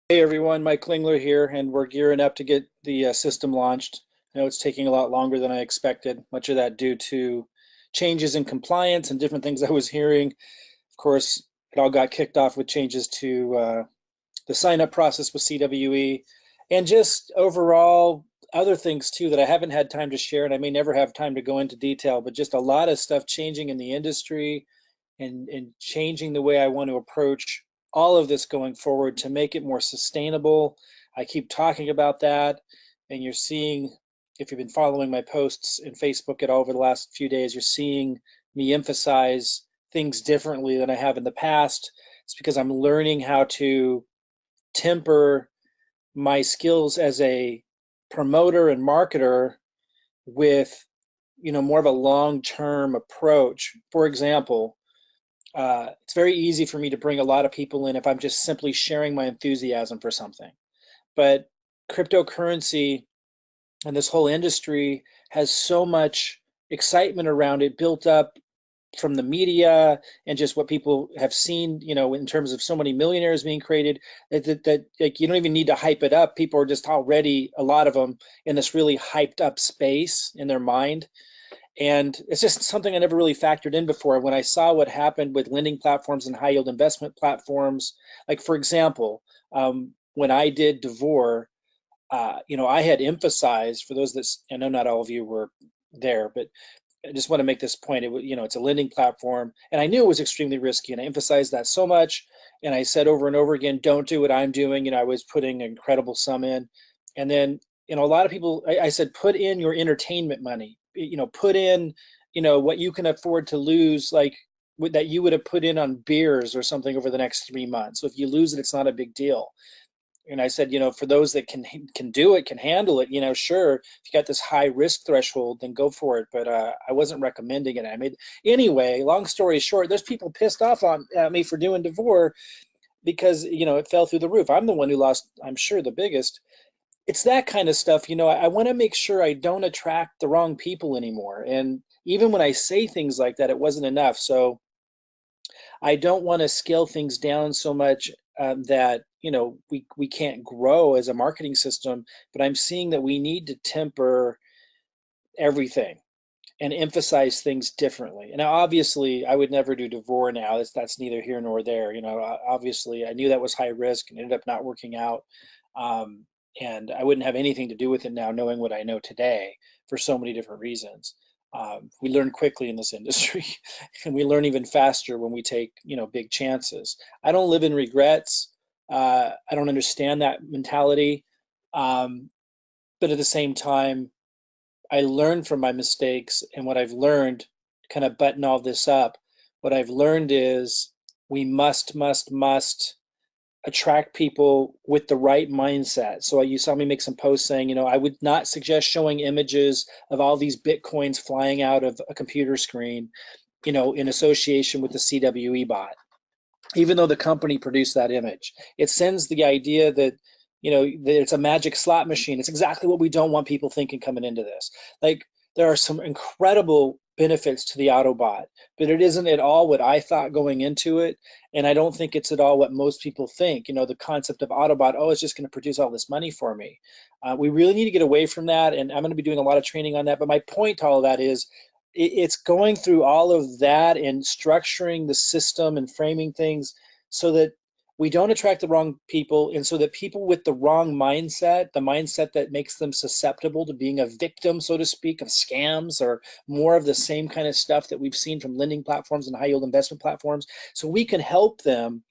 Hey everyone, Mike Klingler here, and we're gearing up to get the system launched. I know it's taking a lot longer than I expected, much of that due to changes in compliance and different things I was hearing. Of course, it all got kicked off with changes to the sign up process with CWE and just overall other things too that I haven't had time to share, and I may never have time to go into detail, but just a lot of stuff changing in the industry and changing the way I want to approach all of this going forward to make it more sustainable. I keep talking about that, and you're seeing, if you've been following my posts in Facebook at all over the last few days, you're seeing me emphasize things differently than I have in the past. It's because I'm learning how to temper my skills as a promoter and marketer with more of a long-term approach. For example, it's very easy for me to bring a lot of people in if I'm just simply sharing my enthusiasm for something. But cryptocurrency and this whole industry has so much excitement around it built up from the media and just what people have seen, in terms of so many millionaires being created, that like you don't even need to hype it up. People are just already, a lot of them, in this really hyped up space in their mind. And it's just something I never really factored in before. When I saw what happened with lending platforms and high yield investment platforms, like for example, when I did Devore, I had emphasized, for those that, I know not all of you were there, but I just want to make this point. It's a lending platform, and I knew it was extremely risky, and I emphasized that so much. And I said over and over again, "Don't do what I'm doing." I was putting an incredible sum in, and then a lot of people, I said, "Put in your entertainment money. Put in, what you can afford to lose, like that you would have put in on beers or something over the next 3 months. So if you lose it, it's not a big deal." And I said, for those that can do it, can handle it, sure, if you got this high risk threshold, then go for it. But I wasn't recommending it. Anyway, long story short, there's people pissed off at me for doing Devore because it fell through the roof. I'm the one who lost, I'm sure, the biggest. It's that kind of stuff. I want to make sure I don't attract the wrong people anymore. And even when I say things like that, it wasn't enough. So I don't want to scale things down so much that we can't grow as a marketing system. But I'm seeing that we need to temper everything and emphasize things differently. And now, obviously, I would never do Devore now. That's neither here nor there. Obviously, I knew that was high risk and ended up not working out. Um, and I wouldn't have anything to do with it now, knowing what I know today for so many different reasons. We learn quickly in this industry, and we learn even faster when we take big chances. I don't live in regrets. I don't understand that mentality, but at the same time, I learn from my mistakes, and what I've learned, kind of button all this up, what I've learned is we must attract people with the right mindset. So you saw me make some posts saying, I would not suggest showing images of all these Bitcoins flying out of a computer screen, in association with the CWE bot, even though the company produced that image. It sends the idea that that it's a magic slot machine. It's exactly what we don't want people thinking coming into this. Like, there are some incredible benefits to the Autobot, but it isn't at all what I thought going into it. And I don't think it's at all what most people think. The concept of Autobot, oh, it's just going to produce all this money for me. We really need to get away from that. And I'm going to be doing a lot of training on that. But my point to all of that is it's going through all of that and structuring the system and framing things so that we don't attract the wrong people, and so that people with the wrong mindset, the mindset that makes them susceptible to being a victim, so to speak, of scams or more of the same kind of stuff that we've seen from lending platforms and high yield investment platforms, so we can help them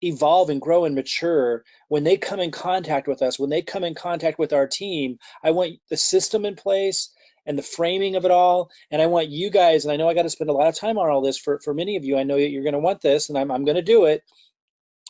evolve and grow and mature when they come in contact with us, when they come in contact with our team. I want the system in place and the framing of it all. And I want you guys, and I know I got to spend a lot of time on all this for many of you. I know that you're going to want this, and I'm going to do it.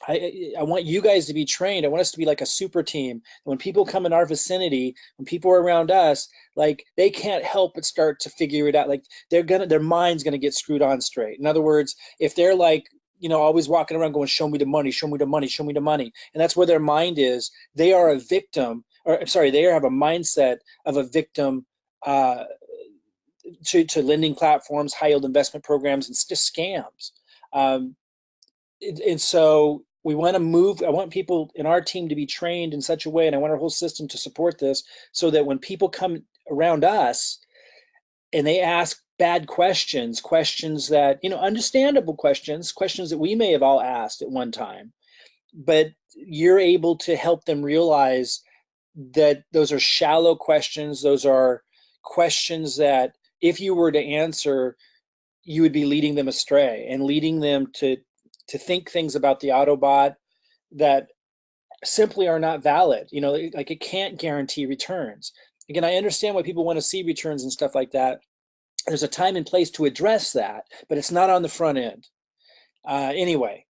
I want you guys to be trained. I want us to be like a super team. When people come in our vicinity, when people are around us, like, they can't help but start to figure it out. Like, their mind's gonna get screwed on straight. In other words, if they're like, always walking around going, "Show me the money, show me the money, show me the money," and that's where their mind is, they are a victim, or sorry, they have a mindset of a victim to lending platforms, high yield investment programs, and just scams. Um, and so we want to move. I want people in our team to be trained in such a way, and I want our whole system to support this, so that when people come around us and they ask bad questions, questions that, understandable questions, questions that we may have all asked at one time, but you're able to help them realize that those are shallow questions. Those are questions that if you were to answer, you would be leading them astray and leading them to think things about the Autobot that simply are not valid. Like it can't guarantee returns. Again, I understand why people want to see returns and stuff like that. There's a time and place to address that, but it's not on the front end. Anyway,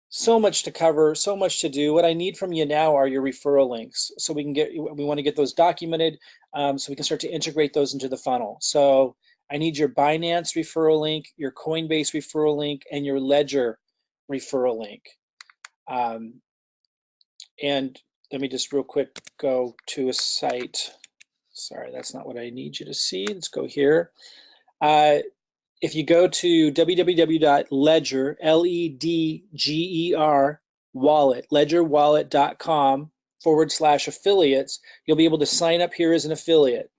so much to cover, so much to do. What I need from you now are your referral links, so we want to get those documented, so we can start to integrate those into the funnel. So I need your Binance referral link, your Coinbase referral link, and your Ledger referral link. And let me just real quick go to a site. Sorry, that's not what I need you to see. Let's go here. If you go to www.ledger, Ledger wallet, ledgerwallet.com/affiliates, you'll be able to sign up here as an affiliate.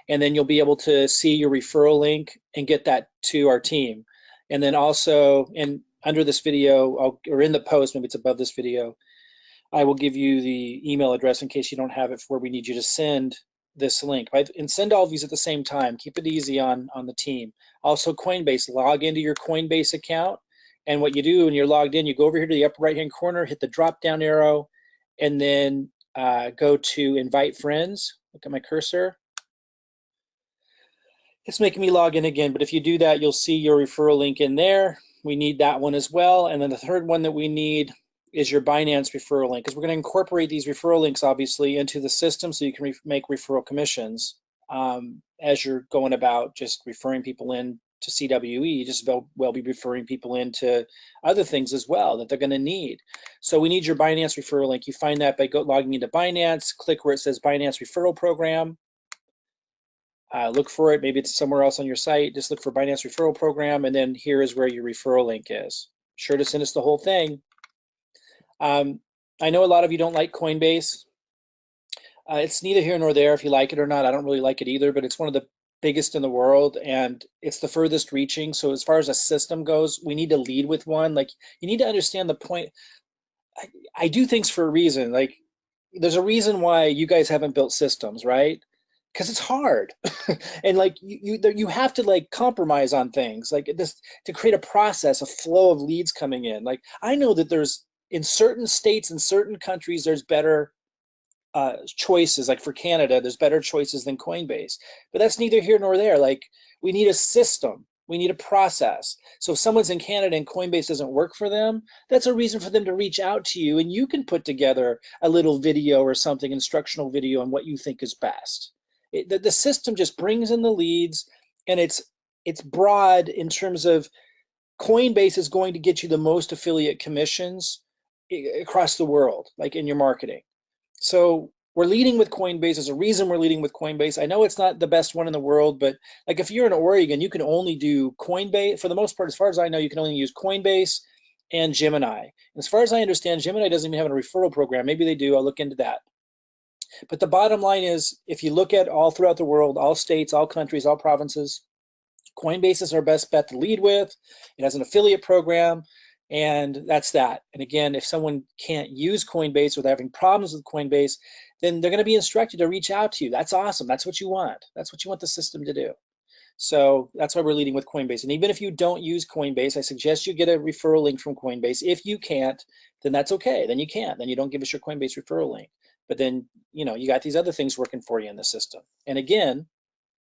And then you'll be able to see your referral link and get that to our team. And then also, under this video, or in the post, maybe it's above this video, I will give you the email address in case you don't have it for where we need you to send this link. And send all of these at the same time. Keep it easy on the team. Also, Coinbase, log into your Coinbase account. And what you do when you're logged in, you go over here to the upper right-hand corner, hit the drop-down arrow, and then go to invite friends. Look at my cursor. It's making me log in again, but if you do that, you'll see your referral link in there. We need that one as well. And then the third one that we need is your Binance referral link, because we're going to incorporate these referral links obviously into the system so you can make referral commissions as you're going about just referring people in to CWE. Just well be referring people into other things as well that they're going to need. So we need your Binance referral link. You find that by logging into Binance, click where it says Binance referral program. Look for it. Maybe it's somewhere else on your site. Just look for Binance referral program, and then here is where your referral link is. Sure to send us the whole thing. I know a lot of you don't like Coinbase. It's neither here nor there if you like it or not. I don't really like it either, but it's one of the biggest in the world, and it's the furthest reaching. So as far as a system goes, we need to lead with one. Like, you need to understand the point. I do things for a reason. Like, there's a reason why you guys haven't built systems, right? Because it's hard. And like you have to like compromise on things like this to create a process, a flow of leads coming in. Like, I know that there's, in certain states and certain countries, there's better choices. Like for Canada, there's better choices than Coinbase, but that's neither here nor there. Like, we need a system, we need a process. So if someone's in Canada and Coinbase doesn't work for them, that's a reason for them to reach out to you, and you can put together a little video or something, instructional video, on what you think is best. The system just brings in the leads, and it's broad in terms of Coinbase is going to get you the most affiliate commissions across the world, like in your marketing. So we're leading with Coinbase. There's a reason we're leading with Coinbase. I know it's not the best one in the world, but like if you're in Oregon, you can only do Coinbase. For the most part, as far as I know, you can only use Coinbase and Gemini. And as far as I understand, Gemini doesn't even have a referral program. Maybe they do. I'll look into that. But the bottom line is, if you look at all throughout the world, all states, all countries, all provinces, Coinbase is our best bet to lead with. It has an affiliate program, and that's that. And again, if someone can't use Coinbase or they're having problems with Coinbase, then they're going to be instructed to reach out to you. That's awesome. That's what you want. That's what you want the system to do. So that's why we're leading with Coinbase. And even if you don't use Coinbase, I suggest you get a referral link from Coinbase. If you can't, then that's okay. Then you can't. Then you don't give us your Coinbase referral link. But then, you got these other things working for you in the system. And again,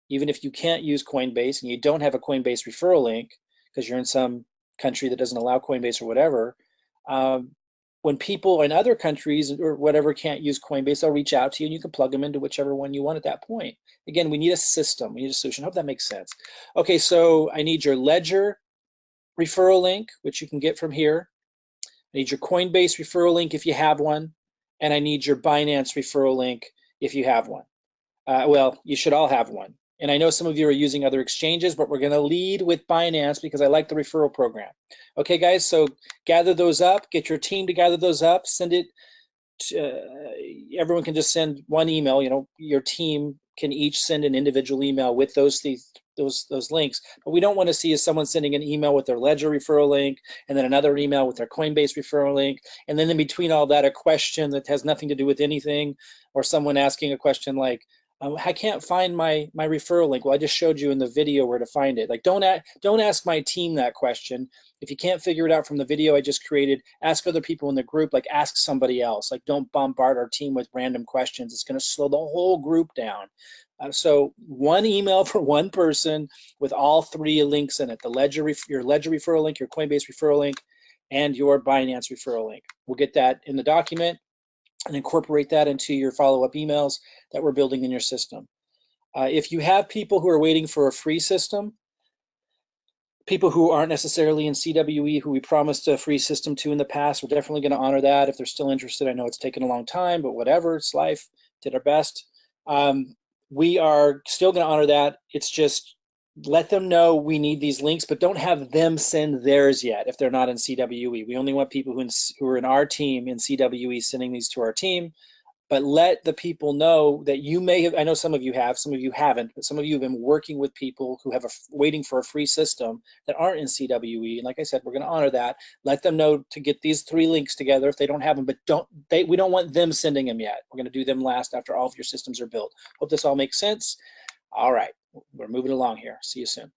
even if you can't use Coinbase and you don't have a Coinbase referral link because you're in some country that doesn't allow Coinbase or whatever, when people in other countries or whatever can't use Coinbase, they'll reach out to you and you can plug them into whichever one you want at that point. Again, we need a system. We need a solution. I hope that makes sense. Okay, so I need your Ledger referral link, which you can get from here. I need your Coinbase referral link if you have one. And I need your Binance referral link if you have one. Well, you should all have one. And I know some of you are using other exchanges, but we're going to lead with Binance because I like the referral program. Okay, guys, so gather those up, get your team to gather those up, send it to, everyone can just send one email. You know, your team can each send an individual email with those links. But we don't want to see is someone sending an email with their Ledger referral link, and then another email with their Coinbase referral link, and then in between all that, a question that has nothing to do with anything, or someone asking a question like, I can't find my referral link. Well, I just showed you in the video where to find it. Like, don't ask my team that question. If you can't figure it out from the video I just created, ask other people in the group. Like, ask somebody else. Like, don't bombard our team with random questions. It's going to slow the whole group down. So one email for one person with all three links in it: the your Ledger referral link, your Coinbase referral link, and your Binance referral link. We'll get that in the document and incorporate that into your follow-up emails that we're building in your system. If you have people who are waiting for a free system, people who aren't necessarily in CWE, who we promised a free system to in the past, we're definitely going to honor that if they're still interested. I know it's taken a long time, but whatever, it's life. Did our best. We are still going to honor that. It's just let them know we need these links, but don't have them send theirs yet if they're not in CWE. We only want people who are in our team in CWE sending these to our team. But let the people know that you may have, I know some of you have, some of you haven't, but some of you have been working with people who have waiting for a free system that aren't in CWE. And like I said, we're going to honor that. Let them know to get these three links together if they don't have them, but we don't want them sending them yet. We're going to do them last after all of your systems are built. Hope this all makes sense. All right, we're moving along here. See you soon.